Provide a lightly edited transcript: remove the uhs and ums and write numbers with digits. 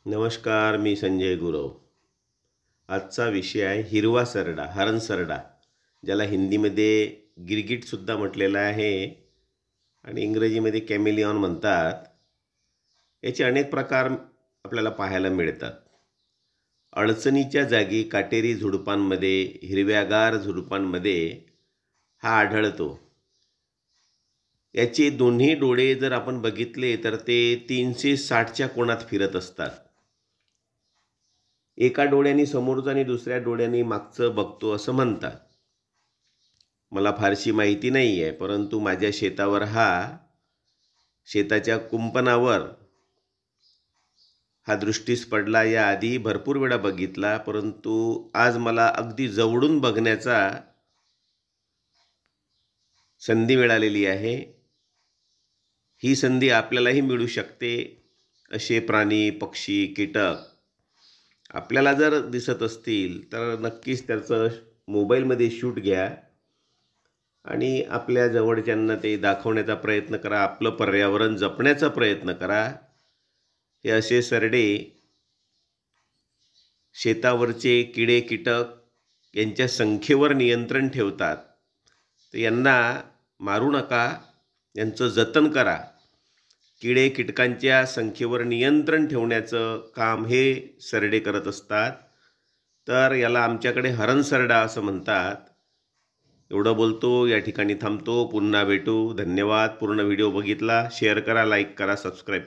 नमस्कार, मी संजय गुरव. आजचा विषय आहे हिरवा सरडा, हरण सरडा, ज्याला हिंदीमध्ये गिरगिटसुद्धा म्हटलेलं आहे आणि इंग्रजीमध्ये कॅमेलिऑन म्हणतात. याचे अनेक प्रकार आपल्याला पाहायला मिळतात. अडचणीच्या जागी काटेरी झुडपांमध्ये, हिरव्यागार झुडपांमध्ये हा आढळतो. याचे दोन्ही डोळे जर आपण बघितले तर ते 360च्या कोनात फिरत असतात. एका डोळ्याने समोरचं आणि दुसऱ्या डोळ्याने मागचं बघतो असं म्हणतात. मला फारशी माहिती नाही आहे, परंतु माझ्या शेतावर शेताच्या कुंपणावर हा दृष्टीस पडला. याआधी भरपूर वेळा बघितला, परंतु आज मला अगदी जवळून बघण्याचा संधी मिळालेली आहे. ही संधी आपल्यालाही मिळू शकते. असे प्राणी, पक्षी, कीटक आपल्याला जर दिसत असतील तर नक्कीच त्याचं मोबाईलमध्ये शूट घ्या आणि आपल्या जवळच्यांना ते दाखवण्याचा प्रयत्न करा. आपलं पर्यावरण जपण्याचा प्रयत्न करा. हे असे सरडे शेतावरचे किडे कीटक यांच्या संख्येवर नियंत्रण ठेवतात. तर यांना मारू नका, यांचं जतन करा. किडे कीटकांच्या संख्येवर नियंत्रण ठेवण्याचं काम हे सरडे करत असतात. तर याला आमच्याकडे हरण सरडा असं म्हणतात. एवढं बोलतो, या ठिकाणी थांबतो. पुन्हा भेटू. धन्यवाद. पूर्ण व्हिडिओ बघितला, शेअर करा, लाईक करा, सबस्क्राईब